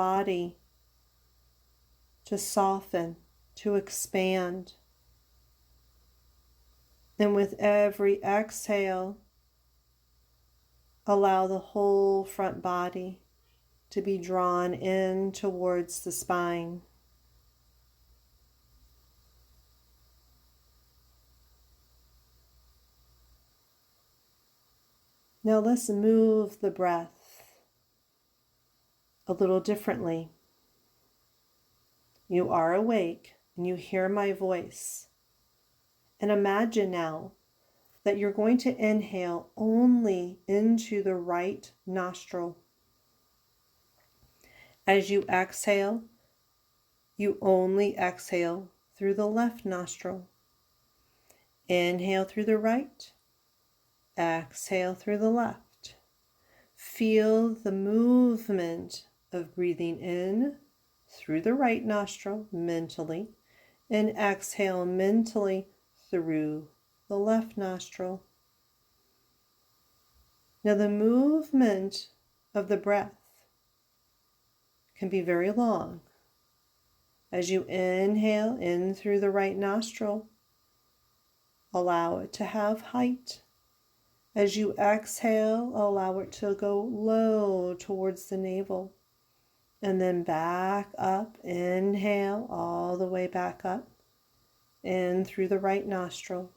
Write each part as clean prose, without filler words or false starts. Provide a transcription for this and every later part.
body to soften, to expand. And with every exhale, allow the whole front body to be drawn in towards the spine. Now let's move the breath a little differently. You are awake and you hear my voice. And imagine now that you're going to inhale only into the right nostril. As you exhale, you only exhale through the left nostril. Inhale through the right, exhale through the left. Feel the movement of breathing in through the right nostril mentally and exhale mentally through the left nostril. Now the movement of the breath can be very long. As you inhale in through the right nostril, allow it to have height. As you exhale, allow it to go low towards the navel. And then back up, inhale all the way back up, in through the right nostril.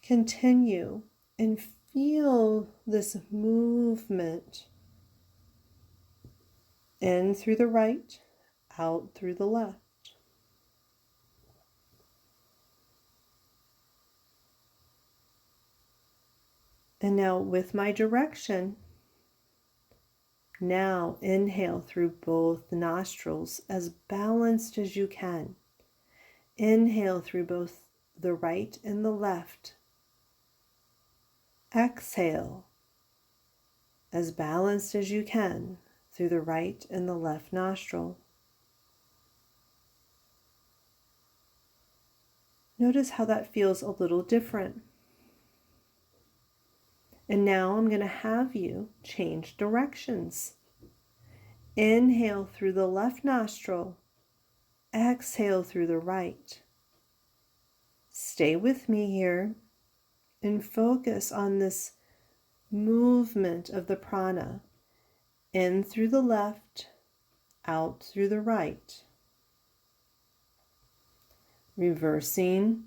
Continue and feel this movement. In through the right, out through the left. And now with my direction, now inhale through both nostrils as balanced as you can. Inhale through both the right and the left. Exhale as balanced as you can through the right and the left nostril. Notice how that feels a little different. And now I'm going to have you change directions. Inhale through the left nostril. Exhale through the right. Stay with me here and focus on this movement of the prana. In through the left, out through the right. Reversing.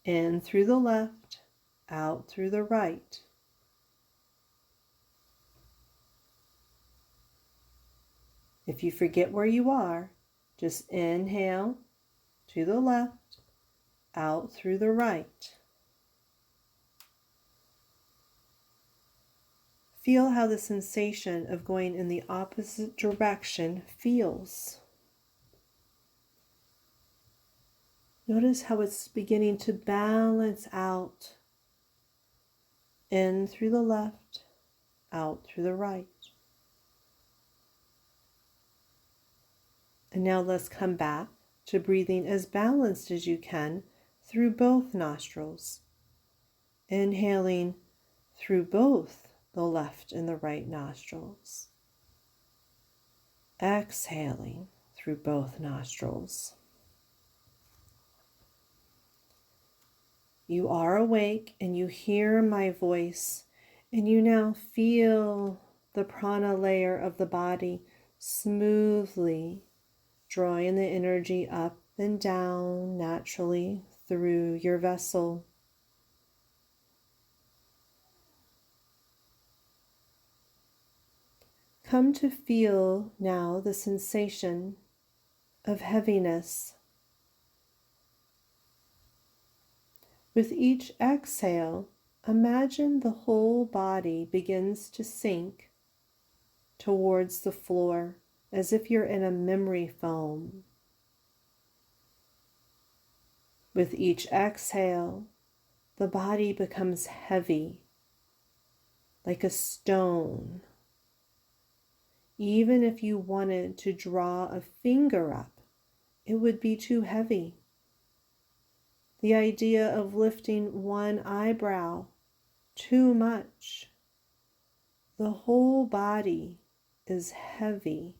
In through the left, out through the right. If you forget where you are, just inhale to the left, out through the right. Feel how the sensation of going in the opposite direction feels. Notice how it's beginning to balance out. In through the left, out through the right. And now let's come back to breathing as balanced as you can through both nostrils. Inhaling through both the left and the right nostrils. Exhaling through both nostrils. You are awake and you hear my voice, and you now feel the prana layer of the body smoothly drawing the energy up and down naturally through your vessel. Come to feel now the sensation of heaviness. With each exhale, imagine the whole body begins to sink towards the floor as if you're in a memory foam. With each exhale, the body becomes heavy, like a stone. Even if you wanted to draw a finger up, it would be too heavy. The idea of lifting one eyebrow, too much. The whole body is heavy.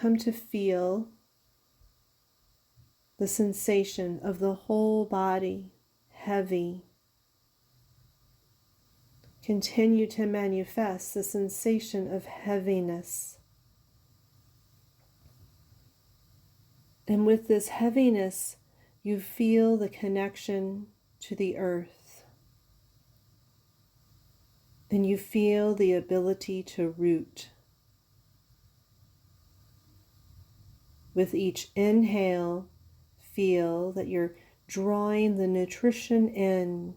Come to feel the sensation of the whole body heavy. Continue to manifest the sensation of heaviness. And with this heaviness, you feel the connection to the earth. And you feel the ability to root. With each inhale, feel that you're drawing the nutrition in.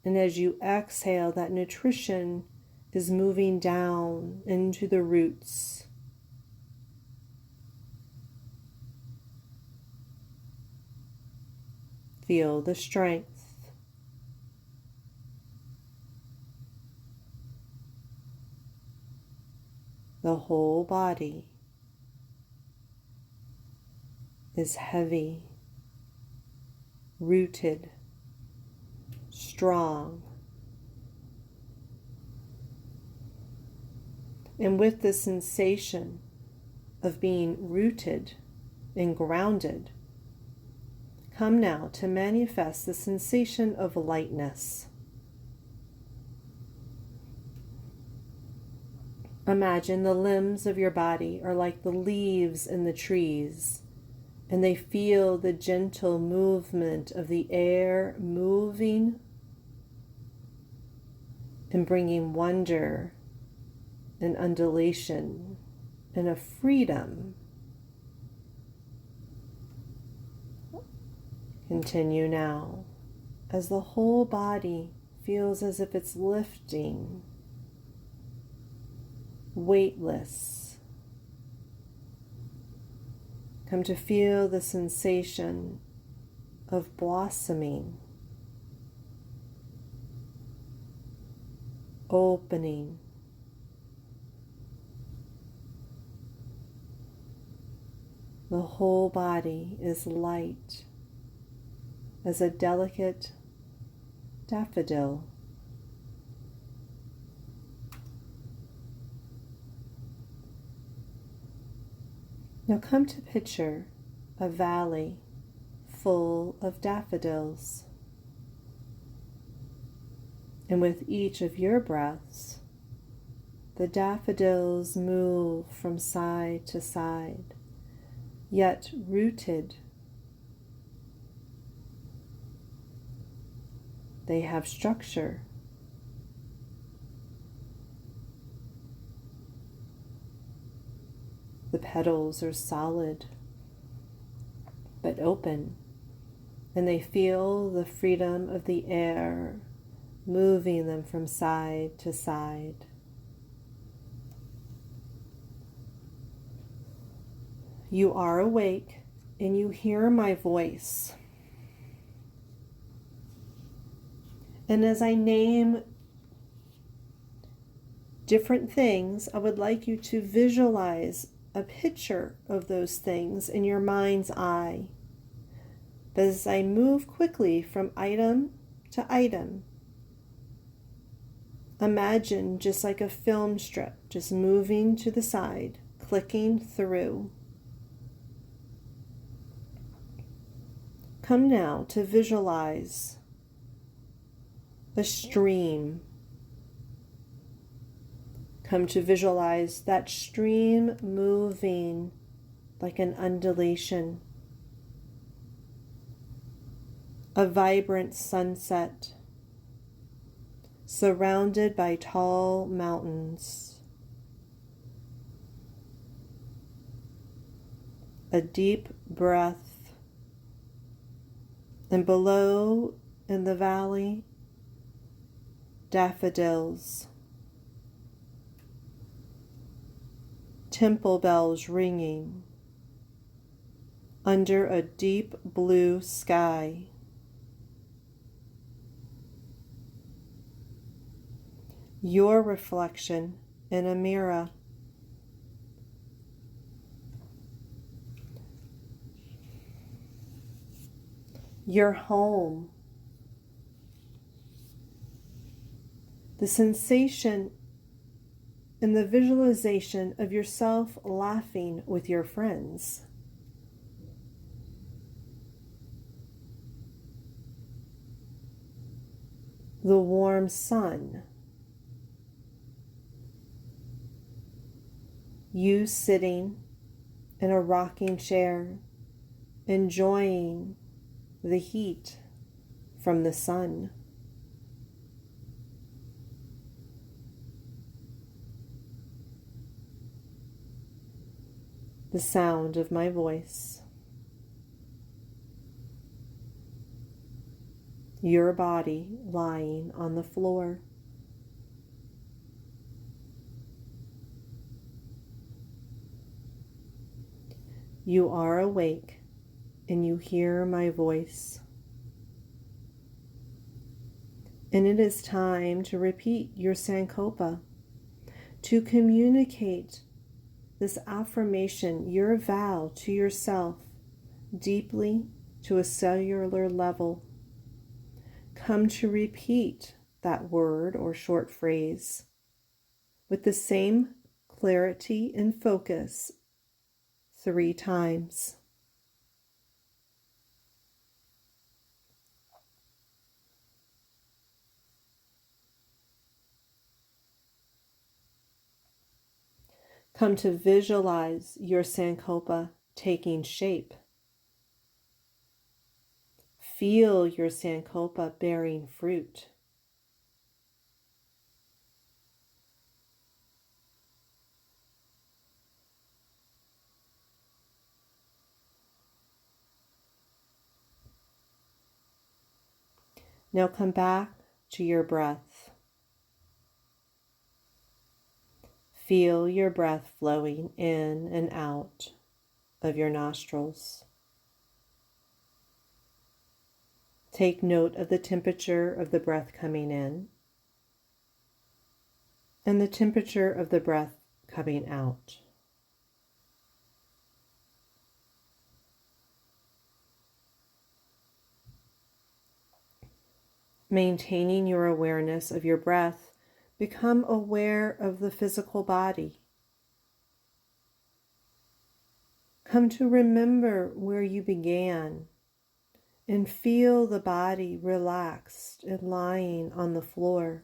And as you exhale, that nutrition is moving down into the roots. Feel the strength. The whole body is heavy, rooted, strong. And with the sensation of being rooted and grounded, come now to manifest the sensation of lightness. Imagine the limbs of your body are like the leaves in the trees, and they feel the gentle movement of the air moving and bringing wonder and undulation and a freedom. Continue now as the whole body feels as if it's lifting, weightless. Come to feel the sensation of blossoming, opening. The whole body is light as a delicate daffodil. Now come to picture a valley full of daffodils. And with each of your breaths, the daffodils move from side to side, yet rooted. They have structure. The petals are solid but open, and they feel the freedom of the air moving them from side to side. You are awake and you hear my voice. And as I name different things, I would like you to visualize a picture of those things in your mind's eye. But as I move quickly from item to item, imagine just like a film strip, just moving to the side, clicking through. Come now to visualize a stream. Come to visualize that stream moving like an undulation. A vibrant sunset surrounded by tall mountains. A deep breath, and below in the valley, daffodils. Temple bells ringing under a deep blue sky. Your reflection in a mirror. Your home. the sensation and the visualization of yourself laughing with your friends. The warm sun. You sitting in a rocking chair, enjoying the heat from the sun. The sound of my voice. Your body lying on the floor. You are awake and you hear my voice. And it is time to repeat your Sankopa, to communicate this affirmation, your vow to yourself, deeply to a cellular level. Come to repeat that word or short phrase with the same clarity and focus 3 times. Come to visualize your Sankopa taking shape. Feel your Sankopa bearing fruit. Now come back to your breath. Feel your breath flowing in and out of your nostrils. Take note of the temperature of the breath coming in and the temperature of the breath coming out. Maintaining your awareness of your breath, become aware of the physical body. Come to remember where you began and feel the body relaxed and lying on the floor.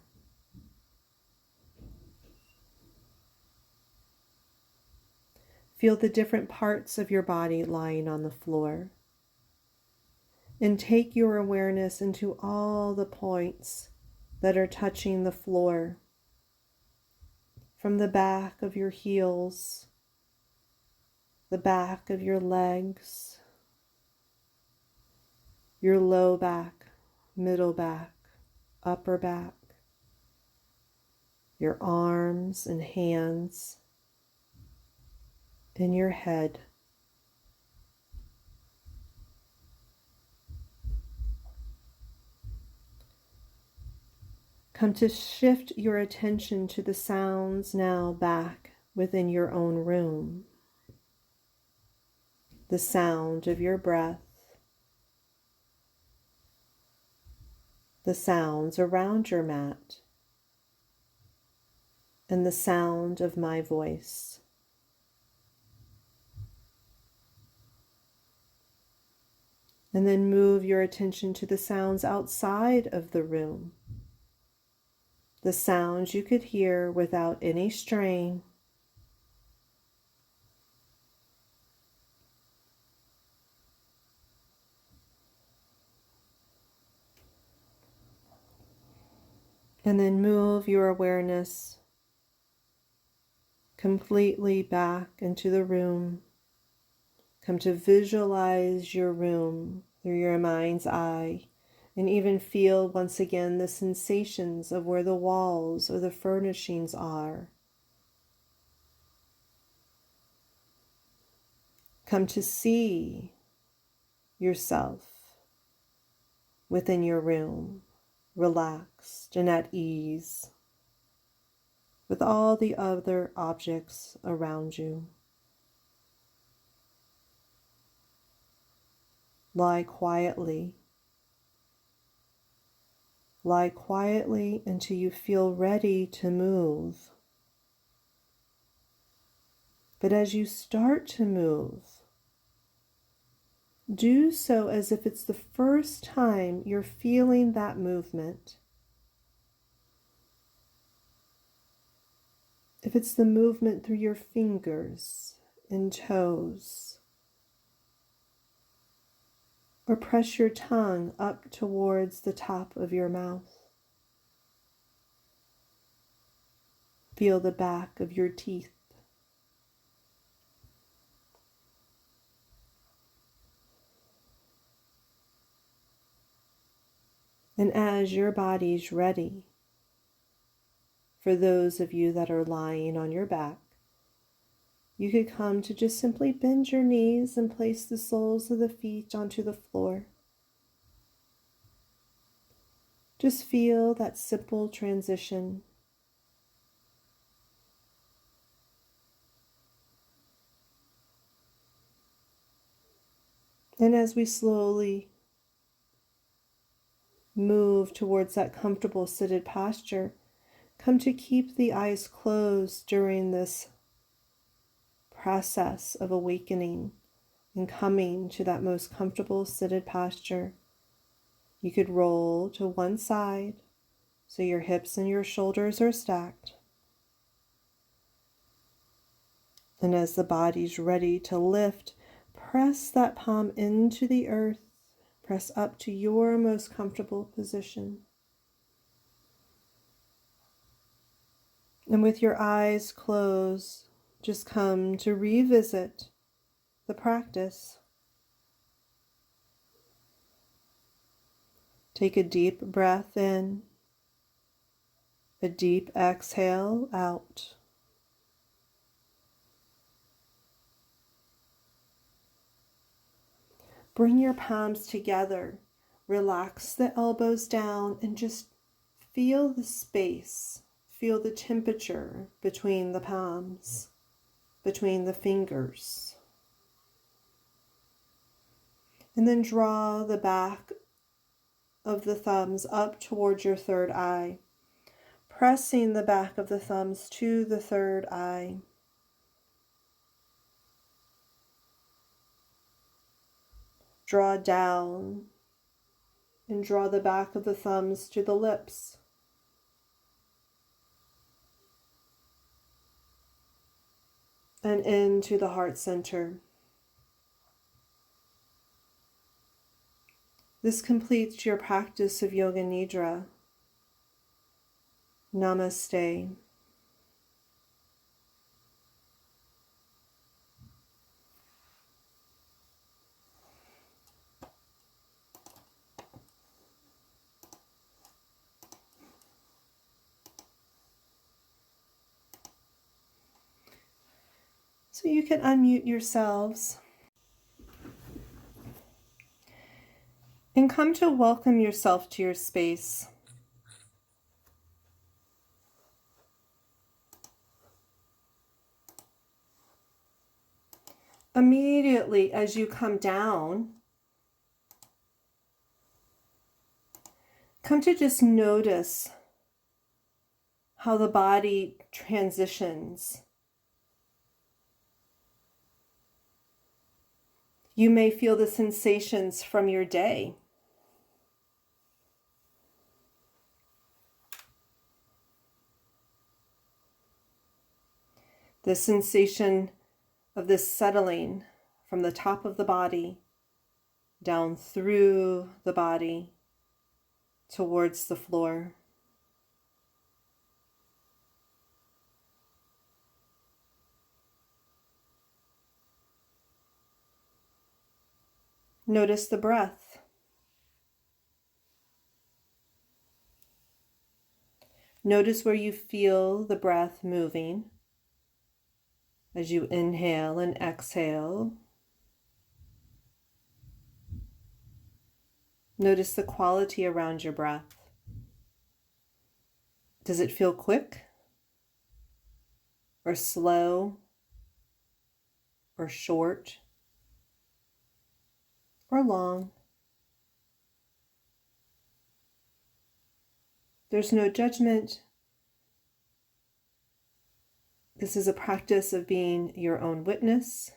Feel the different parts of your body lying on the floor. And take your awareness into all the points that are touching the floor, from the back of your heels, the back of your legs, your low back, middle back, upper back, your arms and hands, and your head. Come to shift your attention to the sounds now back within your own room. The sound of your breath, the sounds around your mat, and the sound of my voice. And then move your attention to the sounds outside of the room. The sounds you could hear without any strain. And then move your awareness completely back into the room. Come to visualize your room through your mind's eye, and even feel once again the sensations of where the walls or the furnishings are. Come to see yourself within your room, relaxed and at ease with all the other objects around you. Lie quietly, lie quietly until you feel ready to move. But as you start to move, do so as if it's the first time you're feeling that movement. If it's the movement through your fingers and toes, or press your tongue up towards the top of your mouth. Feel the back of your teeth. And as your body's ready, for those of you that are lying on your back, you could come to just simply bend your knees and place the soles of the feet onto the floor. Just feel that simple transition. And as we slowly move towards that comfortable seated posture, come to keep the eyes closed during this process of awakening and coming to that most comfortable seated posture. You could roll to one side so your hips and your shoulders are stacked. And as the body's ready to lift, press that palm into the earth. Press up to your most comfortable position. And with your eyes closed, just come to revisit the practice. Take a deep breath in, a deep exhale out. Bring your palms together, relax the elbows down, and just feel the space, feel the temperature between the palms, between the fingers. And then draw the back of the thumbs up towards your third eye, pressing the back of the thumbs to the third eye. Draw down and draw the back of the thumbs to the lips. And into the heart center. This completes your practice of Yoga Nidra. Namaste. So you can unmute yourselves and come to welcome yourself to your space. Immediately as you come down, come to just notice how the body transitions. You may feel the sensations from your day. The sensation of this settling from the top of the body down through the body towards the floor. Notice the breath. Notice where you feel the breath moving as you inhale and exhale. Notice the quality around your breath. Does it feel quick or slow or short or long? There's no judgment. This is a practice of being your own witness.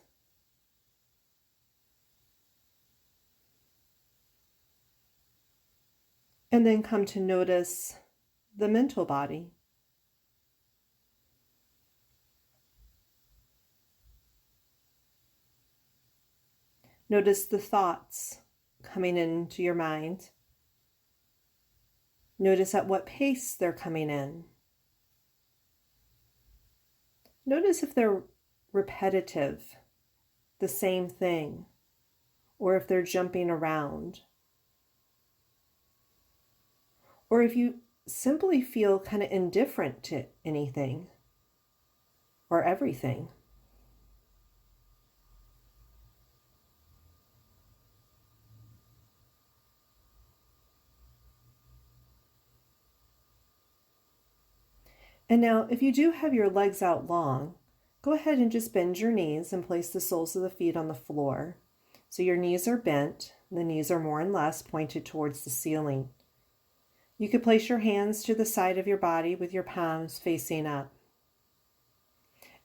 And then come to notice the mental body. Notice the thoughts coming into your mind. Notice at what pace they're coming in. Notice if they're repetitive, the same thing, or if they're jumping around. Or if you simply feel kind of indifferent to anything or everything. And now, if you do have your legs out long, go ahead and just bend your knees and place the soles of the feet on the floor. So your knees are bent, the knees are more and less pointed towards the ceiling. You could place your hands to the side of your body with your palms facing up.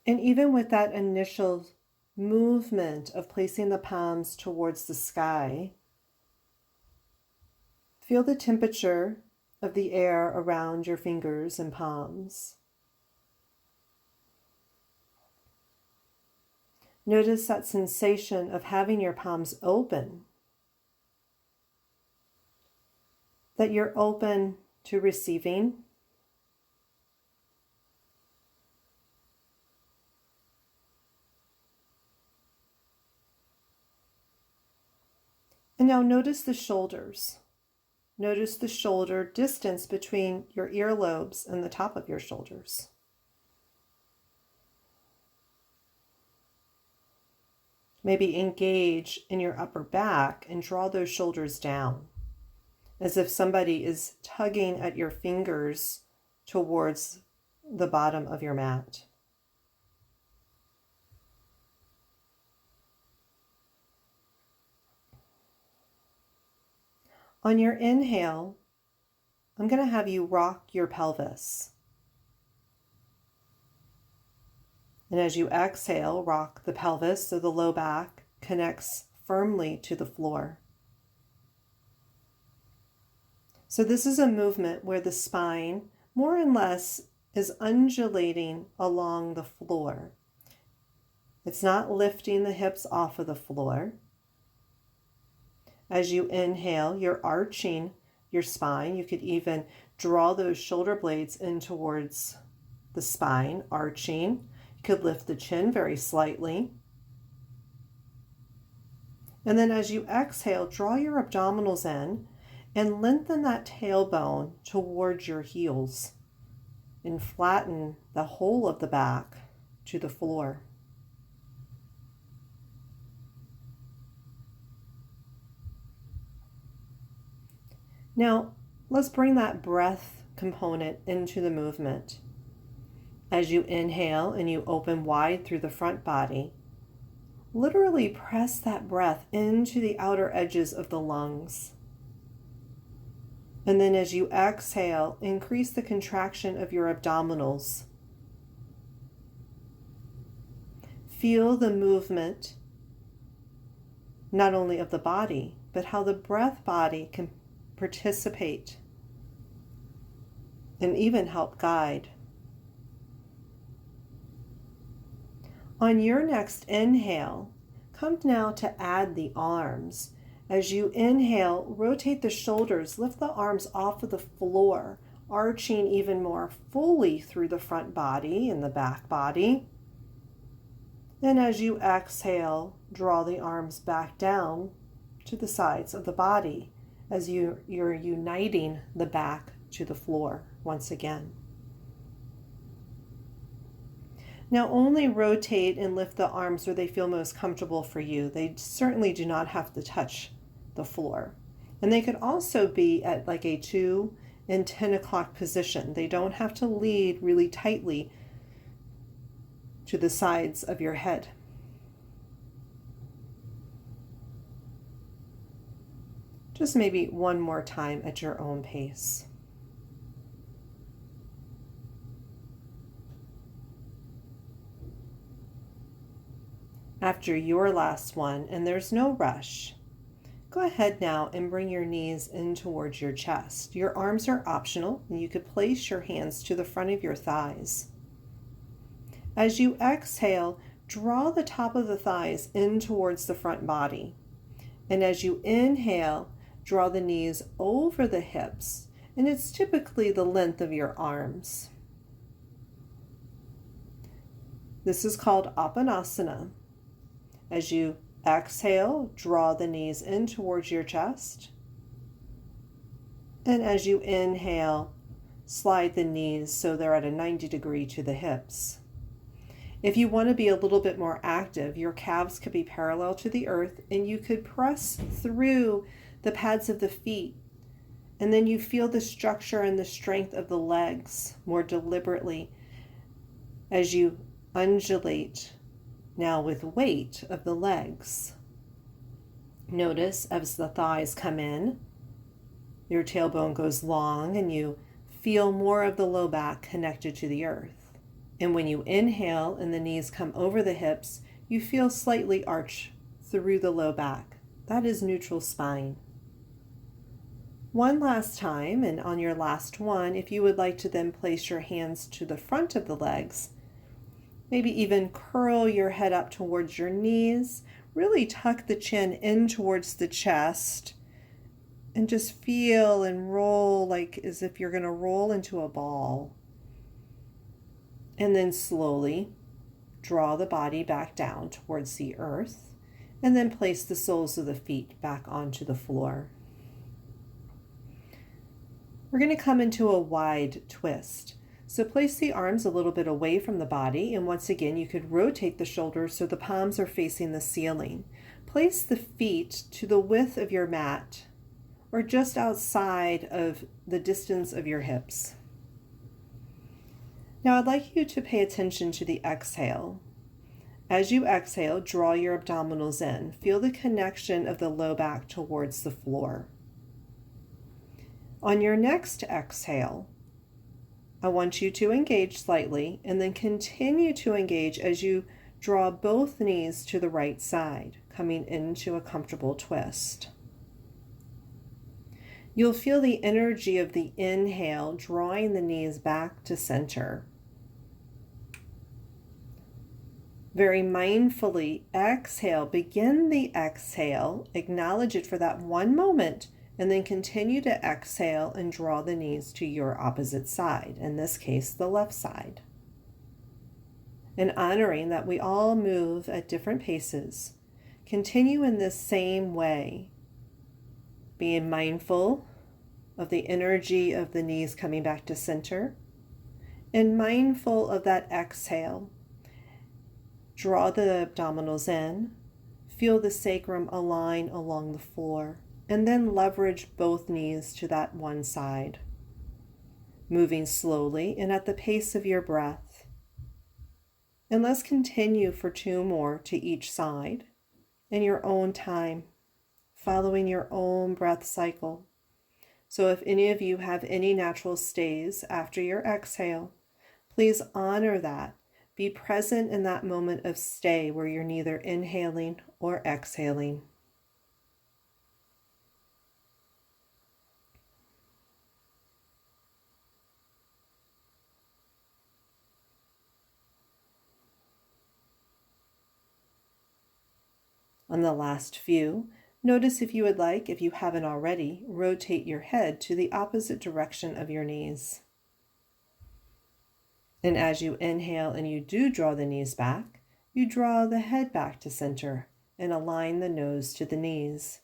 And even with that initial movement of placing the palms towards the sky, feel the temperature of the air around your fingers and palms. Notice that sensation of having your palms open, that you're open to receiving. And now notice the shoulders. Notice the shoulder distance between your earlobes and the top of your shoulders. Maybe engage in your upper back and draw those shoulders down, as if somebody is tugging at your fingers towards the bottom of your mat. On your inhale, I'm going to have you rock your pelvis. And as you exhale, rock the pelvis so the low back connects firmly to the floor. So this is a movement where the spine more and less is undulating along the floor. It's not lifting the hips off of the floor. As you inhale, you're arching your spine. You could even draw those shoulder blades in towards the spine, arching. You could lift the chin very slightly. And then as you exhale, draw your abdominals in and lengthen that tailbone towards your heels and flatten the whole of the back to the floor. Now, let's bring that breath component into the movement. As you inhale and you open wide through the front body, literally press that breath into the outer edges of the lungs. And then as you exhale, increase the contraction of your abdominals. Feel the movement, not only of the body, but how the breath body can participate and even help guide. On your next inhale, come now to add the arms. As you inhale, rotate the shoulders, lift the arms off of the floor, arching even more fully through the front body and the back body. And as you exhale, draw the arms back down to the sides of the body as you're uniting the back to the floor once again. Now only rotate and lift the arms where they feel most comfortable for you. They certainly do not have to touch the floor. And they could also be at like a 2 and 10 o'clock position. They don't have to lead really tightly to the sides of your head. Just maybe one more time at your own pace. After your last one, and there's no rush, go ahead now and bring your knees in towards your chest. Your arms are optional, and you could place your hands to the front of your thighs. As you exhale, draw the top of the thighs in towards the front body. And as you inhale, draw the knees over the hips, and it's typically the length of your arms. This is called Apanasana. As you exhale, draw the knees in towards your chest. And as you inhale, slide the knees so they're at a 90 degree to the hips. If you want to be a little bit more active, your calves could be parallel to the earth, and you could press through the pads of the feet. And then you feel the structure and the strength of the legs more deliberately as you undulate now with weight of the legs. Notice as the thighs come in, your tailbone goes long and you feel more of the low back connected to the earth. And when you inhale and the knees come over the hips, you feel slightly arch through the low back. That is neutral spine. One last time, and on your last one, if you would like to then place your hands to the front of the legs, maybe even curl your head up towards your knees, really tuck the chin in towards the chest, and just feel and roll like as if you're going to roll into a ball. And then slowly draw the body back down towards the earth, and then place the soles of the feet back onto the floor. We're going to come into a wide twist. So place the arms a little bit away from the body, and once again you could rotate the shoulders so the palms are facing the ceiling. Place the feet to the width of your mat or just outside of the distance of your hips. Now I'd like you to pay attention to the exhale. As you exhale, draw your abdominals in. Feel the connection of the low back towards the floor. On your next exhale, I want you to engage slightly and then continue to engage as you draw both knees to the right side, coming into a comfortable twist. You'll feel the energy of the inhale drawing the knees back to center. Very mindfully exhale, begin the exhale, acknowledge it for that one moment, and then continue to exhale and draw the knees to your opposite side, in this case, the left side. And honoring that we all move at different paces, continue in this same way, being mindful of the energy of the knees coming back to center, and mindful of that exhale. Draw the abdominals in, feel the sacrum align along the floor, and then leverage both knees to that one side, moving slowly and at the pace of your breath. And let's continue for 2 more to each side in your own time, following your own breath cycle. So if any of you have any natural stays after your exhale, please honor that. Be present in that moment of stay where you're neither inhaling or exhaling. On the last few, notice if you would like, if you haven't already, rotate your head to the opposite direction of your knees. And as you inhale and you do draw the knees back, you draw the head back to center and align the nose to the knees.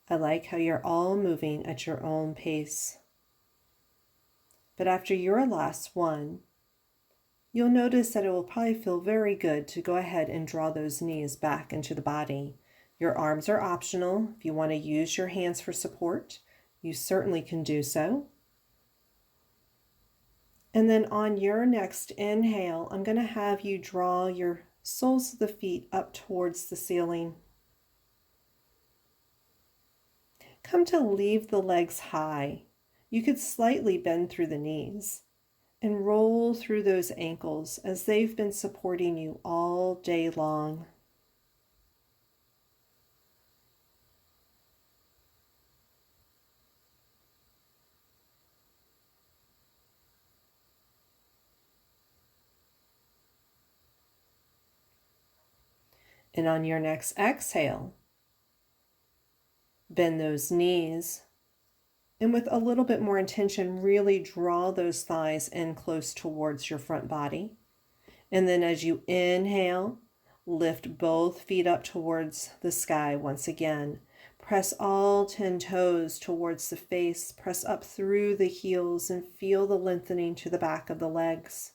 I like how you're all moving at your own pace. But after your last one, you'll notice that it will probably feel very good to go ahead and draw those knees back into the body. Your arms are optional. If you want to use your hands for support, you certainly can do so. And then on your next inhale, I'm going to have you draw your soles of the feet up towards the ceiling. Come to leave the legs high. You could slightly bend through the knees and roll through those ankles as they've been supporting you all day long. And on your next exhale, bend those knees, and with a little bit more intention, really draw those thighs in close towards your front body. And then as you inhale, lift both feet up towards the sky once again. Press all 10 toes towards the face. Press up through the heels and feel the lengthening to the back of the legs.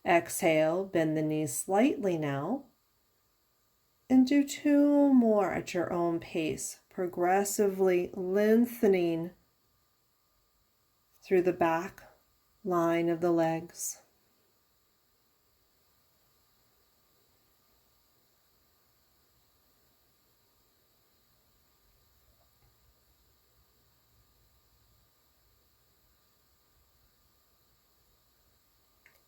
Exhale, bend the knees slightly now. And do 2 more at your own pace, progressively lengthening through the back line of the legs.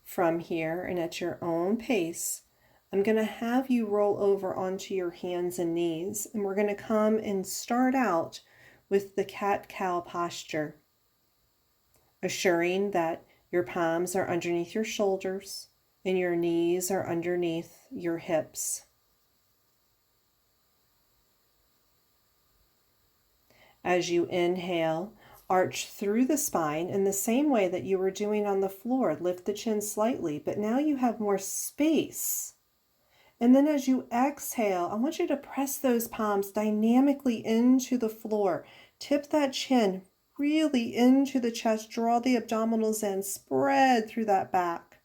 From here and at your own pace, I'm going to have you roll over onto your hands and knees, and we're going to come and start out with the cat-cow posture, assuring that your palms are underneath your shoulders and your knees are underneath your hips. As you inhale, arch through the spine in the same way that you were doing on the floor. Lift the chin slightly, but now you have more space. And then as you exhale, I want you to press those palms dynamically into the floor. Tip that chin really into the chest. Draw the abdominals in. Spread through that back.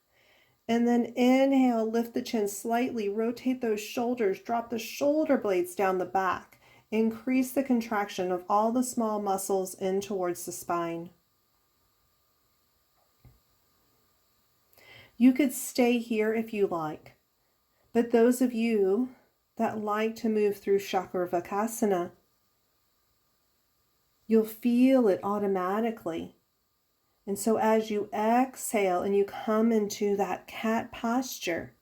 And then inhale, lift the chin slightly. Rotate those shoulders. Drop the shoulder blades down the back. Increase the contraction of all the small muscles in towards the spine. You could stay here if you like, but those of you that like to move through Chakravarkasana, you'll feel it automatically. And so as you exhale and you come into that cat posture,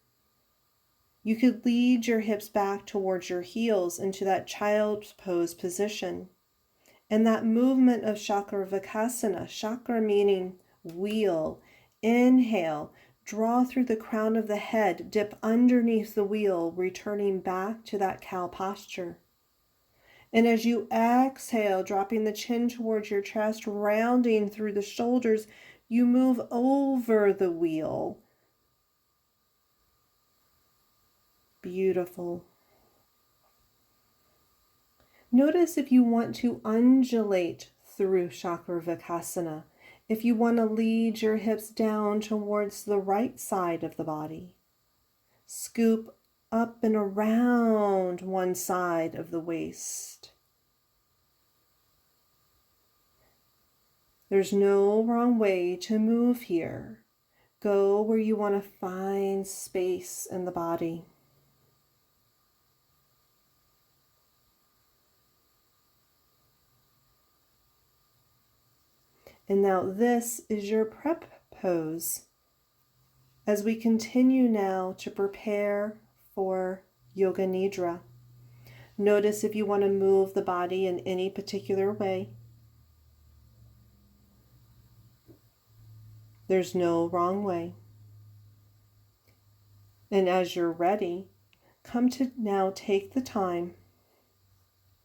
you could lead your hips back towards your heels into that child's pose position. And that movement of Chakravarkasana, chakra meaning wheel, inhale, draw through the crown of the head, dip underneath the wheel, returning back to that cow posture. And as you exhale, dropping the chin towards your chest, rounding through the shoulders, you move over the wheel. Beautiful. Notice if you want to undulate through Chakravarkasana, if you want to lead your hips down towards the right side of the body. Scoop up and around one side of the waist. There's no wrong way to move here. Go where you want to find space in the body. And now this is your prep pose as we continue now to prepare for Yoga Nidra. Notice if you want to move the body in any particular way. There's no wrong way. And as you're ready, come to now take the time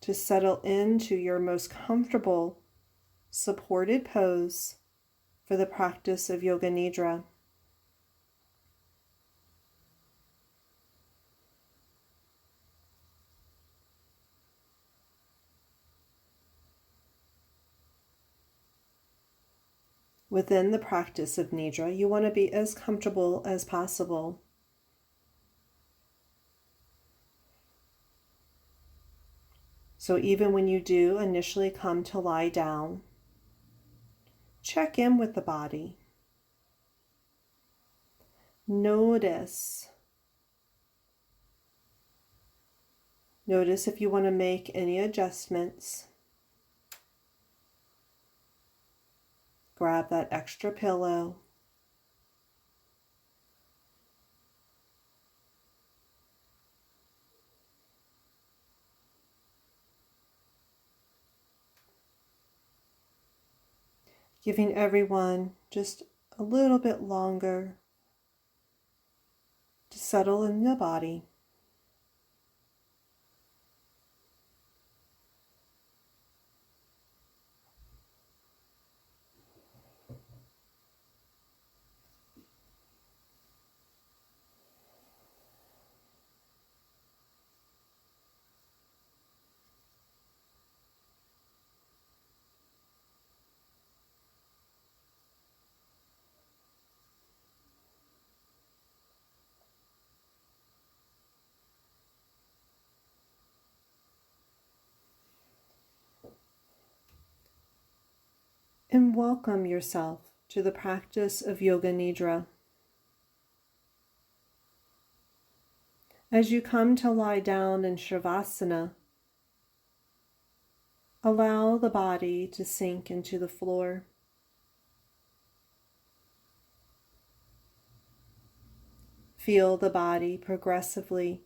to settle into your most comfortable supported pose for the practice of Yoga Nidra. Within the practice of Nidra, you want to be as comfortable as possible. So even when you do initially come to lie down, check in with the body. Notice Notice if you want to make any adjustments. Grab that extra pillow. Giving everyone just a little bit longer to settle in the body. And welcome yourself to the practice of Yoga Nidra. As you come to lie down in Shavasana, allow the body to sink into the floor. Feel the body progressively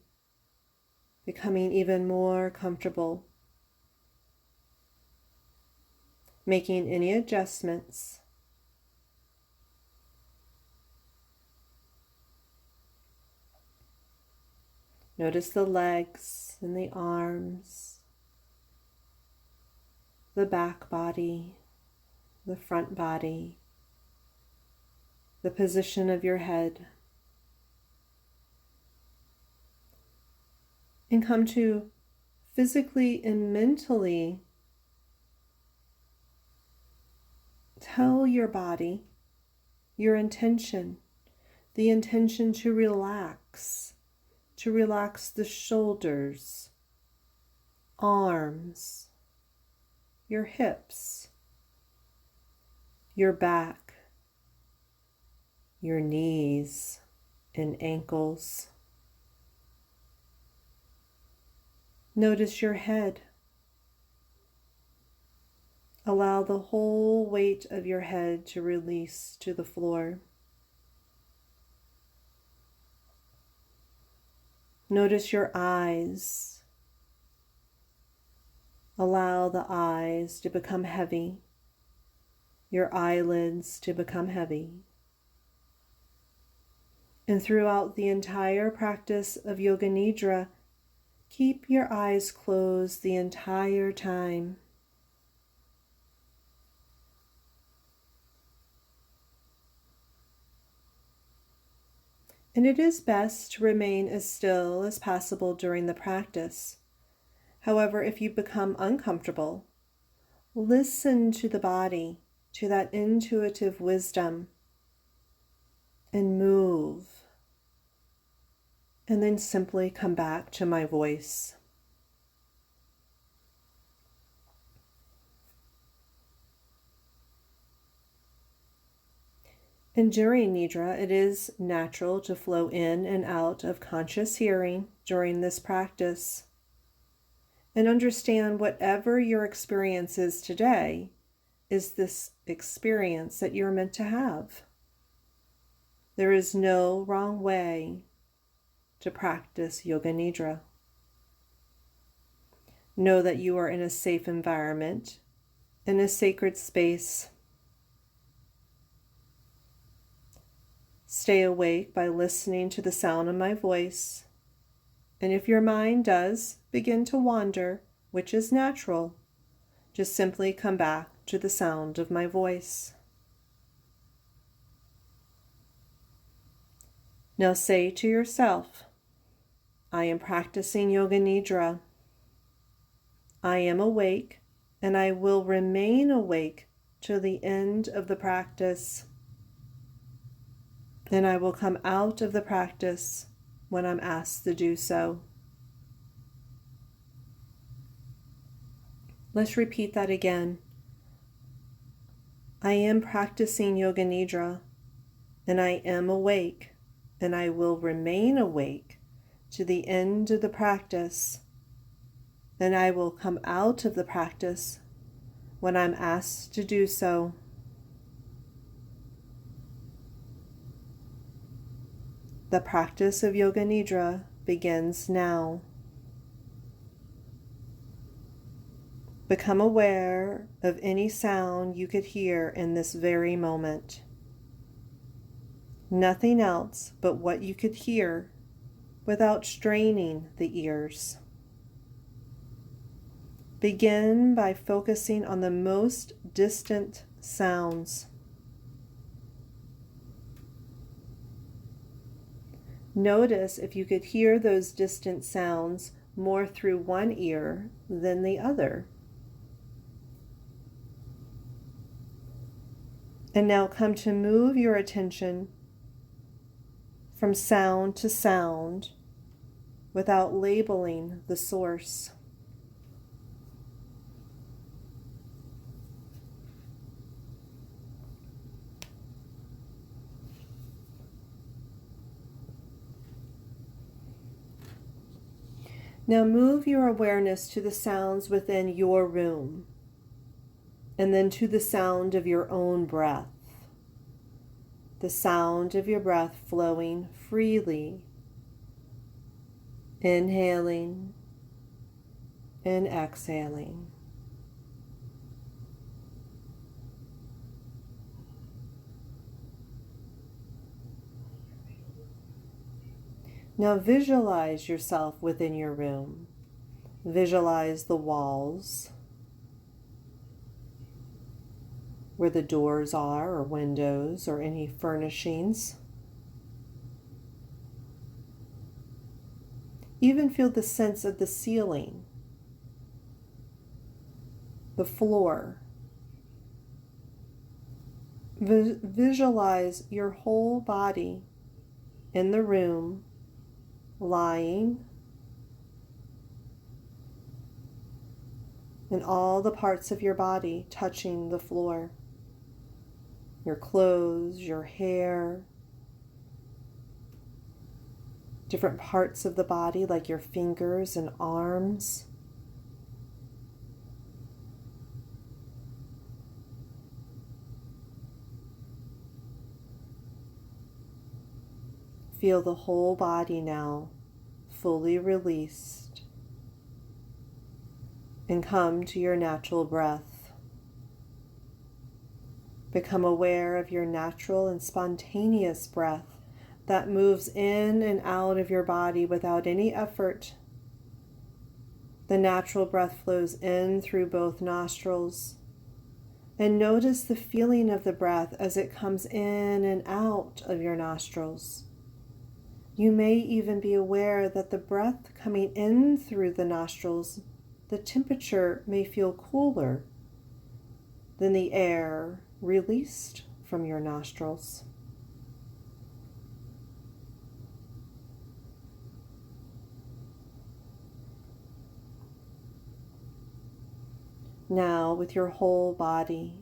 becoming even more comfortable. Making any adjustments. Notice the legs and the arms, the back body, the front body, the position of your head. And come to physically and mentally tell your body your intention, the intention to relax the shoulders, arms, your hips, your back, your knees and ankles. Notice your head. Allow the whole weight of your head to release to the floor. Notice your eyes. Allow the eyes to become heavy, your eyelids to become heavy. And throughout the entire practice of Yoga Nidra, keep your eyes closed the entire time. And it is best to remain as still as possible during the practice. However, if you become uncomfortable, listen to the body, to that intuitive wisdom, and move. And then simply come back to my voice. And during Nidra, it is natural to flow in and out of conscious hearing during this practice. And understand whatever your experience is today is this experience that you're meant to have. There is no wrong way to practice Yoga Nidra. Know that you are in a safe environment, in a sacred space. Stay awake by listening to the sound of my voice. And if your mind does begin to wander, which is natural, just simply come back to the sound of my voice. Now say to yourself, I am practicing Yoga Nidra. I am awake, and I will remain awake till the end of the practice. And I will come out of the practice when I'm asked to do so. Let's repeat that again. I am practicing Yoga Nidra, and I am awake, and I will remain awake to the end of the practice and I will come out of the practice when I'm asked to do so. The practice of Yoga Nidra begins now. Become aware of any sound you could hear in this very moment. Nothing else but what you could hear without straining the ears. Begin by focusing on the most distant sounds. Notice if you could hear those distant sounds more through one ear than the other. And now come to move your attention from sound to sound without labeling the source. Now move your awareness to the sounds within your room, and then to the sound of your own breath. The sound of your breath flowing freely, inhaling and exhaling. Now visualize yourself within your room. Visualize the walls, where the doors are, or windows, or any furnishings. Even feel the sense of the ceiling, the floor. Visualize your whole body in the room, lying, and all the parts of your body touching the floor. Your clothes, your hair, different parts of the body like your fingers and arms. Feel the whole body now fully released, and come to your natural breath. Become aware of your natural and spontaneous breath that moves in and out of your body without any effort. The natural breath flows in through both nostrils, and notice the feeling of the breath as it comes in and out of your nostrils. You may even be aware that the breath coming in through the nostrils, the temperature may feel cooler than the air released from your nostrils. Now, with your whole body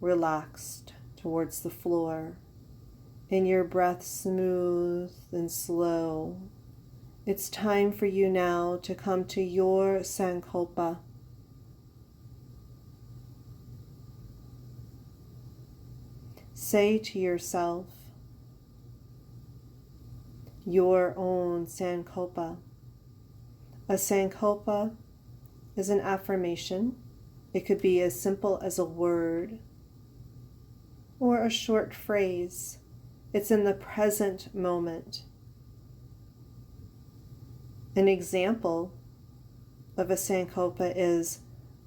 relaxed towards the floor, and your breath smooth and slow, it's time for you now to come to your Sankalpa. Say to yourself your own Sankalpa. A Sankalpa is an affirmation. It could be as simple as a word or a short phrase. It's in the present moment. An example of a Sankalpa is,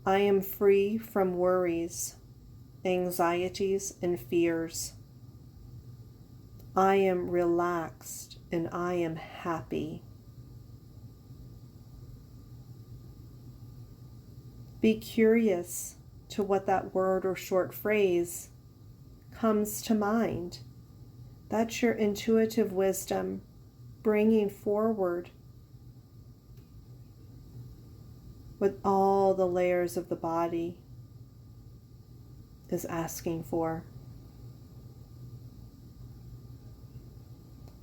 I am free from worries, anxieties, and fears. I am relaxed and I am happy. Be curious to what that word or short phrase comes to mind. That's your intuitive wisdom bringing forward what all the layers of the body is asking for.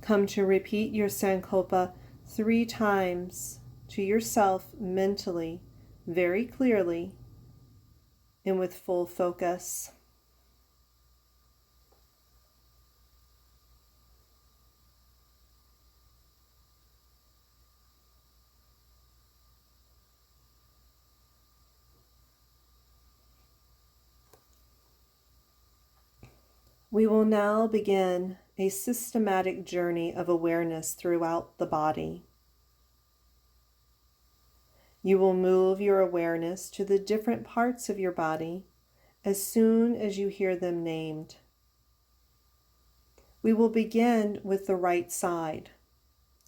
Come to repeat your Sankalpa 3 times to yourself mentally, very clearly, and with full focus. We will now begin a systematic journey of awareness throughout the body. You will move your awareness to the different parts of your body as soon as you hear them named. We will begin with the right side,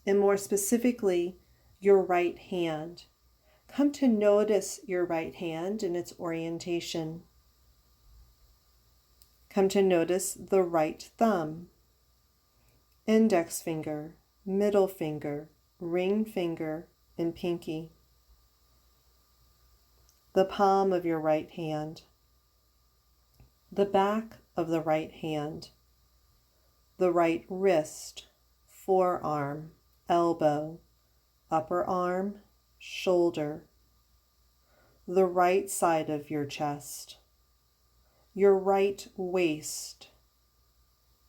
and more specifically, your right hand. Come to notice your right hand and its orientation. Come to notice the right thumb, index finger, middle finger, ring finger, and pinky. The palm of your right hand, the back of the right hand, the right wrist, forearm, elbow, upper arm, shoulder, the right side of your chest, your right waist,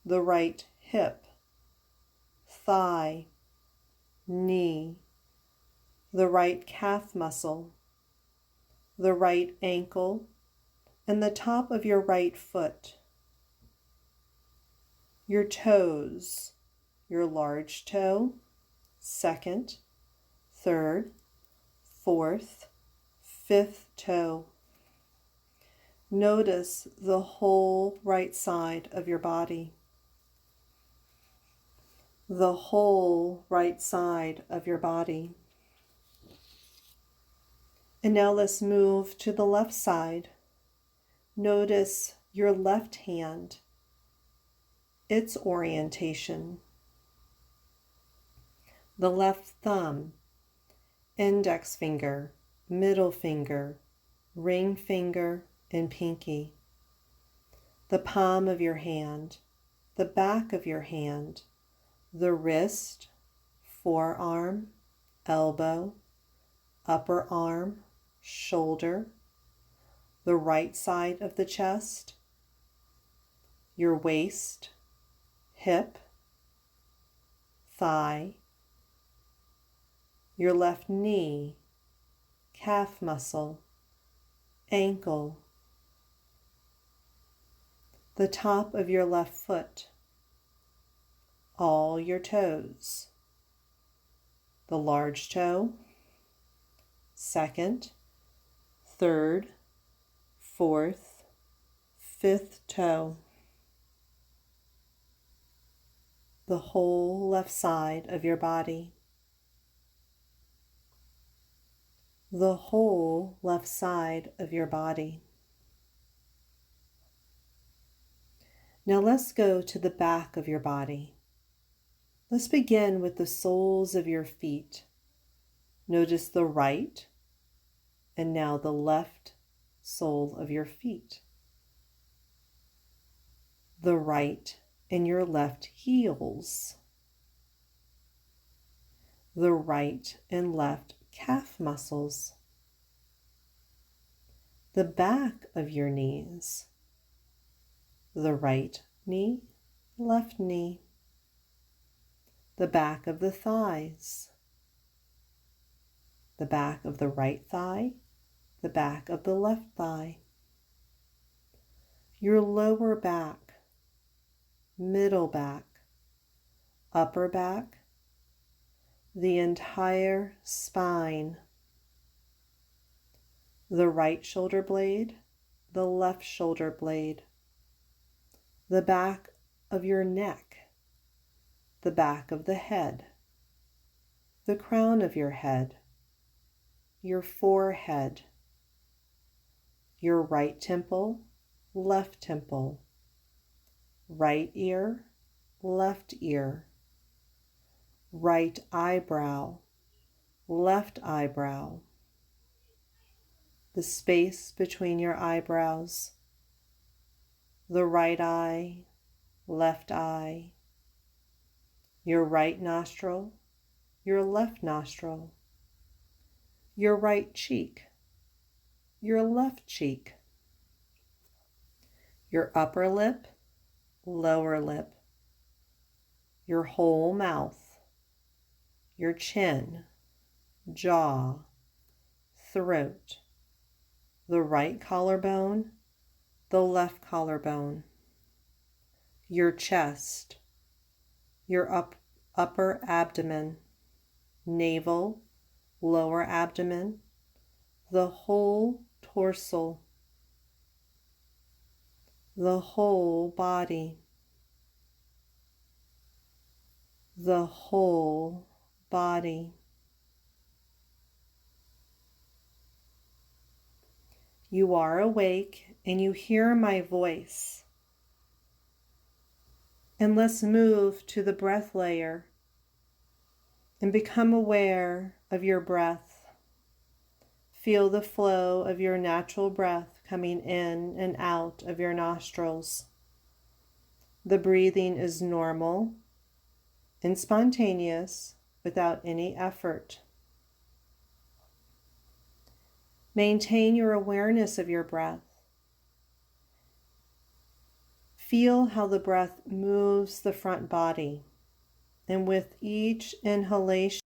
the right hip, thigh, knee, the right calf muscle, the right ankle, and the top of your right foot, your toes, your large toe, second, third, fourth, fifth toe. Notice the whole right side of your body. The whole right side of your body. And now let's move to the left side. Notice your left hand, its orientation. The left thumb, index finger, middle finger, ring finger, and pinky. The palm of your hand, the back of your hand, the wrist, forearm, elbow, upper arm, shoulder, the right side of the chest, your waist, hip, thigh, your left knee, calf muscle, ankle, the top of your left foot, all your toes, the large toe, second, third, fourth, fifth toe, the whole left side of your body, the whole left side of your body. Now let's go to the back of your body. Let's begin with the soles of your feet. Notice the right and now the left sole of your feet. The right and your left heels. The right and left calf muscles. The back of your knees. The right knee, left knee. The back of the thighs. The back of the right thigh, the back of the left thigh. Your lower back, middle back, upper back, the entire spine. The right shoulder blade, the left shoulder blade. The back of your neck, the back of the head, the crown of your head, your forehead, your right temple, left temple, right ear, left ear, right eyebrow, left eyebrow, the space between your eyebrows, the right eye, left eye, your right nostril, your left nostril, your right cheek, your left cheek, your upper lip, lower lip, your whole mouth, your chin, jaw, throat, the right collarbone, the left collarbone, your chest, your upper abdomen, navel, lower abdomen, the whole torso, the whole body, the whole body. You are awake and you hear my voice. And let's move to the breath layer and become aware of your breath. Feel the flow of your natural breath coming in and out of your nostrils. The breathing is normal and spontaneous without any effort. Maintain your awareness of your breath. Feel how the breath moves the front body, and with each inhalation,